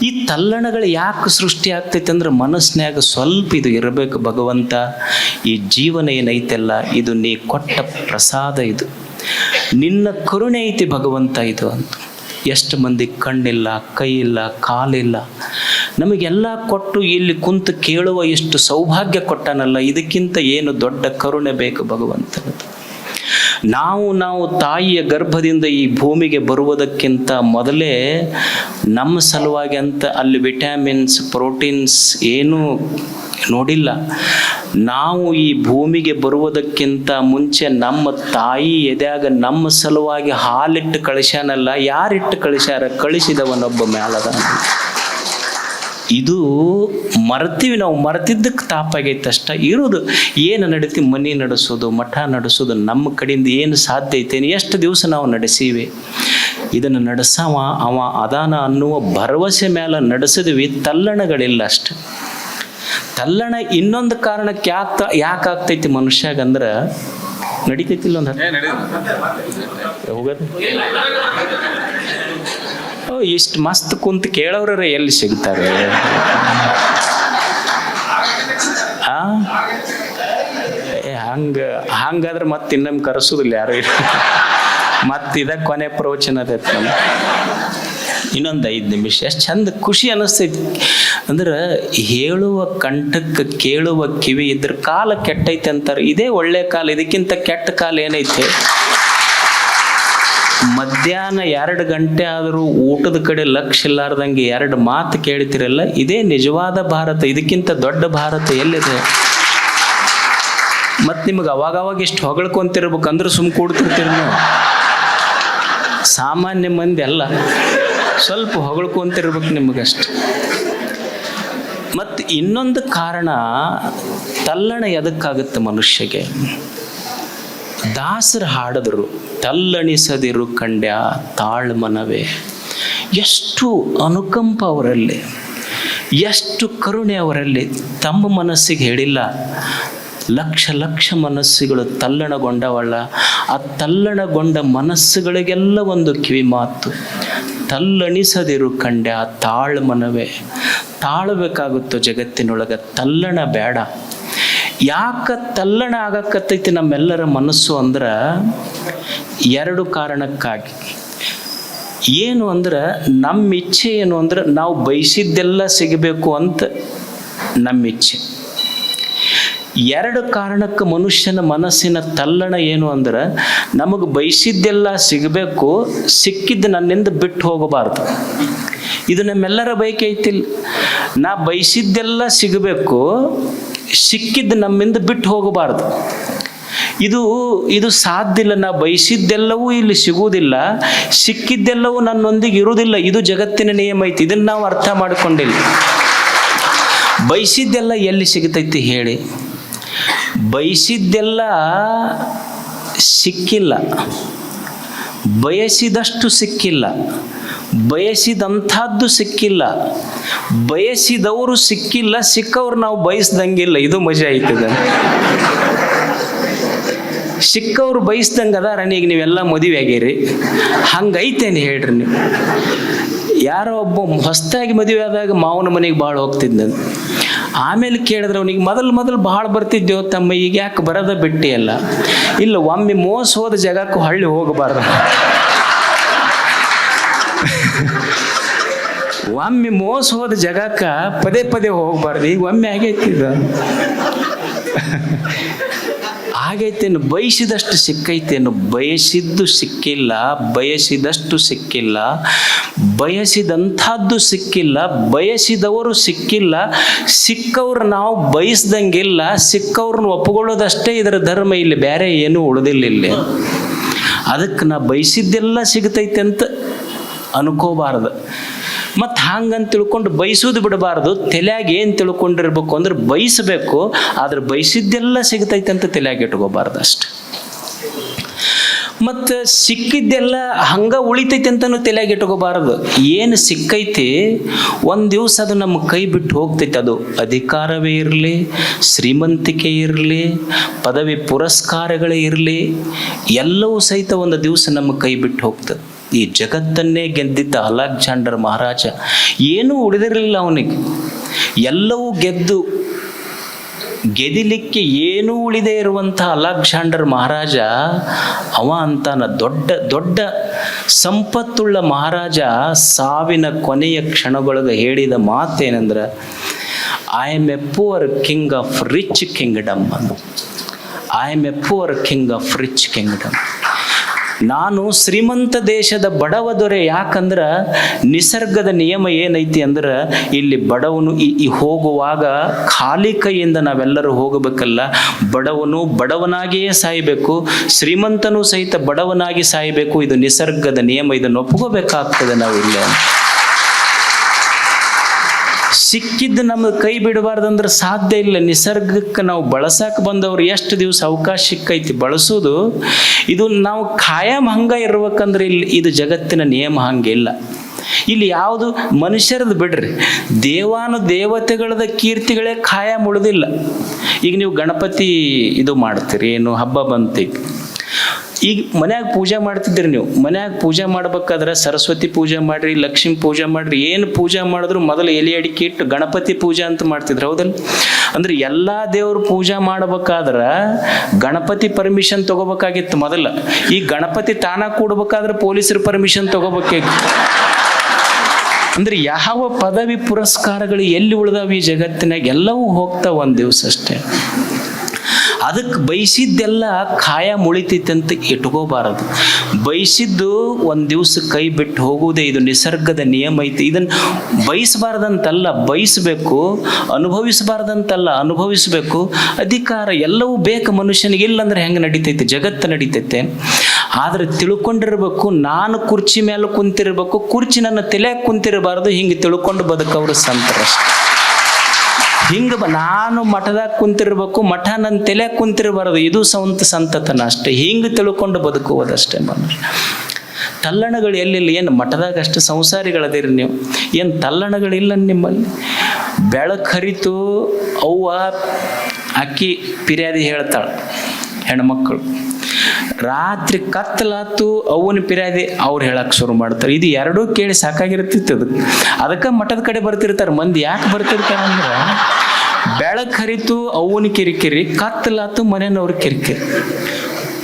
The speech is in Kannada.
ಈ ತಲ್ಲಣಗಳು ಯಾಕೆ ಸೃಷ್ಟಿ ಆಗ್ತೈತೆ ಅಂದ್ರೆ ಮನಸ್ಸಿನಾಗ ಸ್ವಲ್ಪ ಇದು ಇರಬೇಕು. ಭಗವಂತ, ಈ ಜೀವನ ಏನೈತೆಲ್ಲ ಇದು ನೀ ಕೊಟ್ಟ ಪ್ರಸಾದ, ಇದು ನಿನ್ನ ಕರುಣೆ ಐತಿ ಭಗವಂತ ಇದು ಅಂತ. ಎಷ್ಟು ಮಂದಿ ಕಣ್ಣಿಲ್ಲ, ಕೈ ಇಲ್ಲ, ಕಾಲಿಲ್ಲ, ನಮಗೆಲ್ಲ ಕೊಟ್ಟು ಇಲ್ಲಿ ಕುಂತು ಕೇಳುವ ಇಷ್ಟು ಸೌಭಾಗ್ಯ ಕೊಟ್ಟನಲ್ಲ, ಇದಕ್ಕಿಂತ ಏನು ದೊಡ್ಡ ಕರುಣೆ ಬೇಕು ಭಗವಂತನದು. ನಾವು ತಾಯಿಯ ಗರ್ಭದಿಂದ ಈ ಭೂಮಿಗೆ ಬರುವುದಕ್ಕಿಂತ ಮೊದಲೇ ನಮ್ಮ ಸಲುವಾಗಿ ಅಂತ ಅಲ್ಲಿ ವಿಟಮಿನ್ಸ್, ಪ್ರೋಟೀನ್ಸ್ ಏನೂ ನೋಡಿಲ್ಲ. ನಾವು ಈ ಭೂಮಿಗೆ ಬರುವುದಕ್ಕಿಂತ ಮುಂಚೆ ನಮ್ಮ ತಾಯಿ ಎದೆಯಾಗ ನಮ್ಮ ಸಲುವಾಗಿ ಹಾಲಿಟ್ಟು ಕಳಿಸ್ಯಾನಲ್ಲ, ಯಾರಿಟ್ಟು ಕಳಿಸ್ಯಾರ? ಕಳಿಸಿದವನೊಬ್ಬ ಮ್ಯಾಲದ. ಇದು ಮರ್ತೀವಿ ನಾವು, ಮರ್ತಿದ್ದಕ್ಕೆ ತಾಪಾಗೈತೆ ಅಷ್ಟ. ಇರೋದು ಏನು ನಡೀತಿ, ಮನೆ ನಡೆಸೋದು, ಮಠ ನಡೆಸೋದು ನಮ್ಮ ಕಡೆಯಿಂದ ಏನು ಸಾಧ್ಯ ಐತೇನು? ಎಷ್ಟು ದಿವಸ ನಾವು ನಡೆಸೀವಿ, ಇದನ್ನು ನಡೆಸವ ಅವ ಅದಾನ ಅನ್ನುವ ಭರವಸೆ ಮೇಲೆ ನಡೆಸಿದ್ವಿ. ತಲ್ಲಣಗಳಿಲ್ಲ ಅಷ್ಟು. ತಲ್ಲಣ ಇನ್ನೊಂದು ಕಾರಣಕ್ಕೆ ಯಾಕೆ ಆಗ್ತೈತಿ ಮನುಷ್ಯಾಗಂದ್ರೆ, ನಡೀತೈತಿಲ್ಲ ಒಂದು ಹೋಗೋದು ಇಷ್ಟು ಮಸ್ತ್ ಕುಂತು ಕೇಳೋರ ಎಲ್ಲಿ ಸಿಗ್ತಾರೆ? ಹಂಗಾದ್ರೆ ಮತ್ತೆ ಇನ್ನೊಮ್ಮೆ ಕರೆಸೋದಿಲ್ಲ ಯಾರು. ಮತ್ತಿದ ಕೊನೆ ಪ್ರವಚನ ಅದೈತೆ ನಮ್ಮ. ಇನ್ನೊಂದು 5 ನಿಮಿಷ. ಎಷ್ಟು ಚಂದ ಖುಷಿ ಅನ್ನಿಸ್ತೈತಿ ಅಂದ್ರೆ, ಹೇಳುವ ಕಂಠಕ್ಕೆ ಕೇಳುವ ಕಿವಿ ಇದ್ರ ಕಾಲ ಕೆಟ್ಟೈತೆ ಅಂತಾರೆ. ಇದೇ ಒಳ್ಳೆ ಕಾಲ, ಇದಕ್ಕಿಂತ ಕೆಟ್ಟ ಕಾಲ ಏನೈತೆ? ಮಧ್ಯಾಹ್ನ 2 ಗಂಟೆ ಆದರೂ ಊಟದ ಕಡೆ ಲಕ್ಷ್ಯ ಇಲ್ಲಾರ್ದಂಗೆ 2 ಮಾತು ಕೇಳ್ತಿರಲ್ಲ, ಇದೇ ನಿಜವಾದ ಭಾರತ. ಇದಕ್ಕಿಂತ ದೊಡ್ಡ ಭಾರತ ಎಲ್ಲಿದೆ? ಮತ್ತು ನಿಮಗೆ ಅವಾಗವಾಗ ಇಷ್ಟು ಹೊಗಳ್ಕೊಂತಿರ್ಬೇಕಂದ್ರೆ ಸುಮ್ಮ ಕೂಡ್ತಿರ್ತೀರಿ ನೀವು. ಸಾಮಾನ್ಯ ಮಂದಿ ಅಲ್ಲ, ಸ್ವಲ್ಪ ಹೊಗಳ್ಕೊಂತಿರ್ಬೇಕು ನಿಮಗಷ್ಟು. ಮತ್ತು ಇನ್ನೊಂದು ಕಾರಣ, ತಲ್ಲಣ ಎದಕ್ಕಾಗುತ್ತೆ ಮನುಷ್ಯಗೆ? ದಾಸರು ಹಾಡಿದ್ರು, ತಲ್ಲಣಿಸದಿರು ಕಂಡ್ಯ ತಾಳ್ಮನವೇ. ಎಷ್ಟು ಅನುಕಂಪ ಅವರಲ್ಲಿ, ಎಷ್ಟು ಕರುಣೆ ಅವರಲ್ಲಿ. ತಮ್ಮ ಮನಸ್ಸಿಗೆ ಹೇಳಿಲ್ಲ, ಲಕ್ಷ ಲಕ್ಷ ಮನಸ್ಸುಗಳು ತಲ್ಲಣಗೊಂಡವಲ್ಲ. ಆ ತಲ್ಲಣಗೊಂಡ ಮನಸ್ಸುಗಳಿಗೆಲ್ಲ ಒಂದು ಕಿವಿ ಮಾತು, ತಲ್ಲಣಿಸದಿರು ಕಂಡ್ಯ ತಾಳ್ಮನವೇ. ತಾಳಬೇಕಾಗುತ್ತೋ ಜಗತ್ತಿನೊಳಗೆ, ತಲ್ಲಣ ಬೇಡ. ಯಾಕೆ ತಲ್ಲಣ ಆಗಕತ್ತೈತಿ ನಮ್ಮೆಲ್ಲರ ಮನಸ್ಸು ಅಂದ್ರೆ, 2 ಕಾರಣಕ್ಕಾಗಿ. ಏನು ಅಂದ್ರೆ, ನಮ್ಮ ಇಚ್ಛೆ ಏನು ಅಂದ್ರೆ, ನಾವು ಬಯಸಿದ್ದೆಲ್ಲ ಸಿಗಬೇಕು ಅಂತ ನಮ್ಮ ಇಚ್ಛೆ. 2 ಕಾರಣಕ್ಕೆ ಮನುಷ್ಯನ ಮನಸ್ಸಿನ ತಲ್ಲಣ ಏನು ಅಂದ್ರೆ, ನಮಗೆ ಬಯಸಿದ್ದೆಲ್ಲ ಸಿಗಬೇಕು, ಸಿಕ್ಕಿದ್ದು ನನ್ನಿಂದ ಬಿಟ್ಟು ಹೋಗಬಾರ್ದು. ಇದು ನಮ್ಮೆಲ್ಲರ ಬಯಕೆ ಐತಿಲ್ಲ. ನಾ ಬಯಸಿದ್ದೆಲ್ಲ ಸಿಗಬೇಕು, ಸಿಕ್ಕಿದ್ದು ನಮ್ಮಿಂದ ಬಿಟ್ಟು ಹೋಗಬಾರ್ದು. ಇದು ಸಾಧ್ಯ ಇಲ್ಲ. ನಾ ಬಯಸಿದ್ದೆಲ್ಲವೂ ಇಲ್ಲಿ ಸಿಗುವುದಿಲ್ಲ, ಸಿಕ್ಕಿದ್ದೆಲ್ಲವೂ ನನ್ನೊಂದಿಗೆ ಇರುವುದಿಲ್ಲ. ಇದು ಜಗತ್ತಿನ ನಿಯಮ ಐತಿ. ಇದನ್ನು ನಾವು ಅರ್ಥ ಮಾಡಿಕೊಂಡಿಲ್ಲ. ಬಯಸಿದ್ದೆಲ್ಲ ಎಲ್ಲಿ ಸಿಗುತ್ತೈತಿ ಹೇಳಿ? ಬಯಸಿದ್ದೆಲ್ಲ ಸಿಕ್ಕಿಲ್ಲ, ಬಯಸಿದಷ್ಟು ಸಿಕ್ಕಿಲ್ಲ, ಬಯಸಿದಂಥದ್ದು ಸಿಕ್ಕಿಲ್ಲ, ಬಯಸಿದವರು ಸಿಕ್ಕಿಲ್ಲ, ಸಿಕ್ಕವ್ರು ನಾವು ಬಯಸ್ದಂಗಿಲ್ಲ. ಇದು ಮಜಾ ಐತದ. ಸಿಕ್ಕವ್ರು ಬಯಸ್ದಂಗೆ ಅದಾರ. ಈಗ ನೀವೆಲ್ಲ ಮದುವೆ ಆಗಿರಿ, ಹಂಗೈತೇನು ಹೇಳ್ರಿ ನೀವು? ಯಾರೋ ಒಬ್ಬ ಹೊಸದಾಗಿ ಮದುವೆ ಆದಾಗ ಮಾವನ ಮನೆಗೆ ಭಾಳ ಹೋಗ್ತಿದ್ದ. ಆಮೇಲೆ ಕೇಳಿದ್ರೆ ಅವನಿಗೆ ಮೊದಲು ಭಾಳ ಬರ್ತಿದ್ದೇವು ತಮ್ಮ, ಈಗ ಯಾಕೆ ಬರೋದ ಬಿಟ್ಟಿ ಅಲ್ಲ? ಇಲ್ಲ, ಒಮ್ಮೆ ಮೋಸ ಹೋದ ಜಾಗಕ್ಕೂ ಹಳ್ಳಿ ಹೋಗಬಾರ್ದು. ಒಮ್ಮೆ ಮೋಸ ಹೋದ ಜಾಗಕ್ಕೆ ಪದೇ ಪದೇ ಹೋಗಬಾರ್ದು. ಈಗ ಒಮ್ಮೆ ಆಗೈತಿದ ಆಗೈತೇನು? ಬಯಸಿದಷ್ಟು ಸಿಕ್ಕೈತೇನು? ಬಯಸಿದ್ದು ಸಿಕ್ಕಿಲ್ಲ, ಬಯಸಿದಷ್ಟು ಸಿಕ್ಕಿಲ್ಲ, ಬಯಸಿದಂಥದ್ದು ಸಿಕ್ಕಿಲ್ಲ, ಬಯಸಿದವರು ಸಿಕ್ಕಿಲ್ಲ, ಸಿಕ್ಕವ್ರು ನಾವು ಬಯಸ್ದಂಗಿಲ್ಲ, ಸಿಕ್ಕವ್ರನ್ನ ಒಪ್ಪಿಕೊಳ್ಳೋದಷ್ಟೇ ಇದರ ಧರ್ಮ. ಇಲ್ಲಿ ಬೇರೆ ಏನೂ ಉಳಿದಿಲ್ಲ ಇಲ್ಲಿ. ಅದಕ್ಕೆ ನಾ ಬಯಸಿದ್ದೆಲ್ಲ ಸಿಗ್ತೈತೆ ಅಂತ ಅನ್ಕೋಬಾರ್ದು. ಮತ್ತು ಹಂಗಂತ ತಿಳ್ಕೊಂಡು ಬಯಸೋದು ಬಿಡಬಾರ್ದು. ತಲೆಯಾಗ ಏನು ತಿಳ್ಕೊಂಡಿರ್ಬೇಕು ಅಂದ್ರೆ, ಬಯಸಬೇಕು, ಆದ್ರೆ ಬಯಸಿದ್ದೆಲ್ಲ ಸಿಗ್ತೈತೆ ಅಂತ ತಲೆಯಾಗ ಇಟ್ಕೋಬಾರ್ದು ಅಷ್ಟೆ. ಮತ್ತು ಸಿಕ್ಕಿದ್ದೆಲ್ಲ ಹಂಗೆ ಉಳಿತೈತೆ ಅಂತಲೂ ತಲೆಯಾಗ ಇಟ್ಕೋಬಾರ್ದು. ಏನು ಸಿಕ್ಕೈತಿ ಒಂದು ದಿವಸ ಅದು ನಮ್ಮ ಕೈ ಬಿಟ್ಟು ಹೋಗ್ತೈತೆ. ಅದು ಅಧಿಕಾರವೇ ಇರಲಿ, ಶ್ರೀಮಂತಿಕೆ ಇರಲಿ, ಪದವಿ ಪುರಸ್ಕಾರಗಳೇ ಇರಲಿ, ಎಲ್ಲವೂ ಸಹಿತ ಒಂದು ದಿವಸ ನಮ್ಮ ಕೈ ಬಿಟ್ಟು ಹೋಗ್ತದೆ. ಈ ಜಗತ್ತನ್ನೇ ಗೆದ್ದಿದ್ದ ಅಲೆಕ್ಸಾಂಡರ್ ಮಹಾರಾಜ, ಏನೂ ಉಳಿದಿರಲಿಲ್ಲ ಅವನಿಗೆ. ಎಲ್ಲವೂ ಗೆದಿಲಿಕ್ಕೆ ಏನೂ ಉಳಿದೇ ಇರುವಂಥ ಅಲೆಕ್ಸಾಂಡರ್ ಮಹಾರಾಜ ಅವ ಅಂತಾನ, ದೊಡ್ಡ ದೊಡ್ಡ ಸಂಪತ್ತುಳ್ಳ ಮಹಾರಾಜ ಸಾವಿನ ಕೊನೆಯ ಕ್ಷಣದೊಳಗೆ ಹೇಳಿದ ಮಾತೇನೆಂದ್ರೆ, I am a poor king of rich kingdom. I am a poor king of rich kingdom. ನಾನು ಶ್ರೀಮಂತ ದೇಶದ ಬಡವ ದೊರೆ. ಯಾಕಂದ್ರೆ ನಿಸರ್ಗದ ನಿಯಮ ಏನೈತಿ ಅಂದ್ರೆ, ಇಲ್ಲಿ ಬಡವನು ಈ ಹೋಗುವಾಗ ಖಾಲಿ ಕೈಯಿಂದ ನಾವೆಲ್ಲರೂ ಹೋಗಬೇಕಲ್ಲ. ಬಡವನು ಬಡವನಾಗಿಯೇ ಸಾಯಬೇಕು, ಶ್ರೀಮಂತನೂ ಸಹಿತ ಬಡವನಾಗಿ ಸಾಯಬೇಕು. ಇದು ನಿಸರ್ಗದ ನಿಯಮ, ಇದನ್ನು ಒಪ್ಕೋಬೇಕಾಗ್ತದೆ ನಾವು ಇಲ್ಲೇ. ಸಿಕ್ಕಿದ್ದು ನಮಗೆ ಕೈ ಬಿಡಬಾರ್ದಂದ್ರೆ ಸಾಧ್ಯ ಇಲ್ಲ. ನಿಸರ್ಗಕ್ಕೆ ನಾವು ಬಳಸಕ್ಕೆ ಬಂದವರು ಎಷ್ಟು ದಿವಸ ಅವಕಾಶ ಸಿಕ್ಕೈತಿ ಬಳಸೋದು. ಇದು ನಾವು ಖಾಯಂ ಹಂಗ ಇರ್ಬೇಕಂದ್ರೆ ಇದು ಜಗತ್ತಿನ ನಿಯಮ ಹಂಗಿಲ್ಲ. ಇಲ್ಲಿ ಯಾವುದು ಮನುಷ್ಯರದ್ದು ಬಿಡ್ರಿ, ದೇವತೆಗಳದ ಕೀರ್ತಿಗಳೇ ಖಾಯಂ ಉಳಿದಿಲ್ಲ. ಈಗ ನೀವು ಗಣಪತಿ ಇದು ಮಾಡ್ತೀರಿ, ಏನು ಹಬ್ಬ ಬಂತು, ಈಗ ಮನ್ಯಾಗ ಪೂಜೆ ಮಾಡ್ತಿದ್ರಿ. ನೀವು ಮನ್ಯಾಗ ಪೂಜೆ ಮಾಡ್ಬೇಕಾದ್ರೆ ಸರಸ್ವತಿ ಪೂಜೆ ಮಾಡ್ರಿ, ಲಕ್ಷ್ಮೀ ಪೂಜೆ ಮಾಡ್ರಿ, ಏನು ಪೂಜೆ ಮಾಡಿದ್ರು ಮೊದಲು ಎಲೆ ಅಡಿಕೆ ಇಟ್ಟು ಗಣಪತಿ ಪೂಜೆ ಅಂತ ಮಾಡ್ತಿದ್ರು, ಹೌದಲ್ಲ? ಅಂದ್ರೆ ಎಲ್ಲ ದೇವ್ರ ಪೂಜೆ ಮಾಡ್ಬೇಕಾದ್ರೆ ಗಣಪತಿ ಪರ್ಮಿಷನ್ ತಗೋಬೇಕಾಗಿತ್ತು ಮೊದಲ. ಈ ಗಣಪತಿ ತಾನ ಕೂಡ್ಬೇಕಾದ್ರೆ ಪೊಲೀಸರ ಪರ್ಮಿಷನ್ ತಗೋಬೇಕಾಗಿತ್ತು. ಅಂದ್ರೆ ಯಾವ ಪದವಿ ಪುರಸ್ಕಾರಗಳು ಎಲ್ಲಿ ಉಳಿದಾವ ಈ ಜಗತ್ತಿನಾಗ? ಎಲ್ಲವೂ ಹೋಗ್ತಾವ ಒಂದು ದಿವಸ ಅಷ್ಟೇ. ಅದಕ್ಕೆ ಬಯಸಿದ್ದೆಲ್ಲ ಖಾಯಂ ಉಳಿತೈತೆ ಅಂತ ಇಟ್ಕೋಬಾರದು. ಬಯಸಿದ್ದು ಒಂದು ದಿವಸ ಕೈ ಬಿಟ್ಟು ಹೋಗುವುದೇ, ಇದು ನಿಸರ್ಗದ ನಿಯಮ ಐತಿ. ಇದನ್ನು ಬಯಸಬಾರ್ದಂತಲ್ಲ, ಬಯಸಬೇಕು. ಅನುಭವಿಸಬಾರ್ದಂತಲ್ಲ, ಅನುಭವಿಸಬೇಕು. ಅಧಿಕಾರ ಎಲ್ಲವೂ ಬೇಕು ಮನುಷ್ಯನಿಗೆ. ಇಲ್ಲಂದ್ರೆ ಹೆಂಗೆ ನಡೀತೈತೆ? ಜಗತ್ತು ನಡೀತೈತೆ. ಆದರೆ ತಿಳ್ಕೊಂಡಿರ್ಬೇಕು, ನಾನು ಕುರ್ಚಿ ಮೇಲೆ ಕುಂತಿರ್ಬೇಕು, ಕುರ್ಚಿ ನನ್ನ ತಲೆಯಾಗ ಕುಂತಿರಬಾರ್ದು. ಹಿಂಗೆ ತಿಳ್ಕೊಂಡು ಬದುಕವ್ರು ಸಂತರಷ್ಟೆ. ಹಿಂಗೆ ನಾನು ಮಠದಾಗ ಕುಂತಿರ್ಬೇಕು, ಮಠ ನನ್ನ ತಲೆಯಾಗ ಕುಂತಿರಬಾರದು. ಇದು ಸಂತತನ ಅಷ್ಟೇ. ಹಿಂಗೆ ತಿಳ್ಕೊಂಡು ಬದುಕುವುದಷ್ಟೇ ಮನುಷ್ಯ. ತಲ್ಲಣಗಳು ಎಲ್ಲಿಲ್ಲ. ಏನು ಮಠದಾಗ ಅಷ್ಟು ಸಂಸಾರಿಗಳದಿರಿ ನೀವು? ಏನು ತಲ್ಲಣಗಳಿಲ್ಲ ನಿಮ್ಮಲ್ಲಿ? ಬೆಳಕು ಹರಿತು, ಅವ್ವ ಅಕ್ಕಿ ಪಿರ್ಯಾದಿ ಹೇಳ್ತಾಳೆ, ಹೆಣ್ಮಕ್ಕಳು. ರಾತ್ರಿ ಕತ್ತಲಾತು, ಅವನ ಪಿರ್ಯಾದಿ ಅವ್ರು ಹೇಳಕ್ಕೆ ಶುರು ಮಾಡ್ತಾರೆ. ಇದು ಎರಡೂ ಕೇಳಿ ಸಾಕಾಗಿರ್ತಿತ್ತು. ಅದಕ್ಕೆ ಮಠದ ಕಡೆ ಬರ್ತಿರ್ತಾರೆ ಮಂದಿ. ಯಾಕೆ ಬರ್ತಿರ್ತಾರೆ ಅಂದ್ರೆ, ಬೆಳಕು ಹರಿತು ಅವನ ಕಿರಿಕಿರಿ, ಕತ್ತಲಾತು ಮನೆಯವ್ರ ಕಿರಿಕಿರಿ.